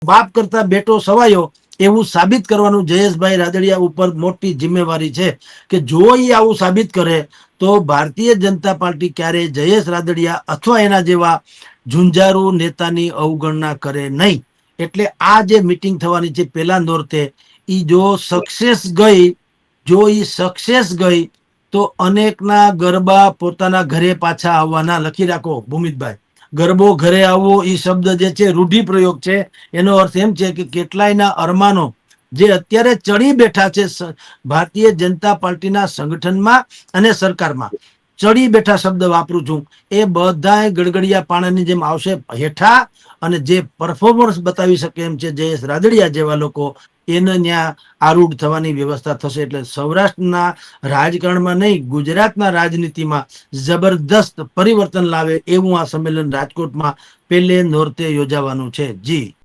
બાપ કરતા બેટો સવાયો એવું સાબિત કરવાનું જયેશભાઈ રાદડિયા ઉપર મોટી જિમ્મેવારી છે કે જો એ આવું સાબિત કરે તો ભારતીય જનતા પાર્ટી ક્યારે જયેશ રાદડિયા અથવા એના જેવા ઝુંઝારૂ નેતાની અવગણના કરે નહીં. એટલે આ જે મિટિંગ થવાની છે પેલા નોરતે, એ જો સક્સેસ ગઈ તો અનેકના ગરબા પોતાના ઘરે પાછા આવવાના. લખી રાખો ભૂમિતભાઈ, ગરબો ઘરે આવવો એ શબ્દ જે છે રૂઢિપ્રયોગ છે. એનો અર્થ એમ છે કે કેટલાયના અરમાનો જે અત્યારે ચડી બેઠા છે ભારતીય જનતા પાર્ટીના સંગઠનમાં અને સરકારમાં, ચડી બેઠા શબ્દ વાપરું છું, એ બધા ગડગડિયા પાણાની જેમ આવશે હેઠા, અને જે પરફોર્મન્સ બતાવી શકે એમ છે જયેશ રાદડિયા જેવા લોકો, એને ત્યાં આરૂઢ થવાની વ્યવસ્થા થશે. એટલે સૌરાષ્ટ્રના રાજકારણમાં નહીં, ગુજરાતના રાજનીતિમાં જબરદસ્ત પરિવર્તન લાવે એવું આ સંમેલન રાજકોટમાં પેલે નોરતે યોજાવાનું છે. જી.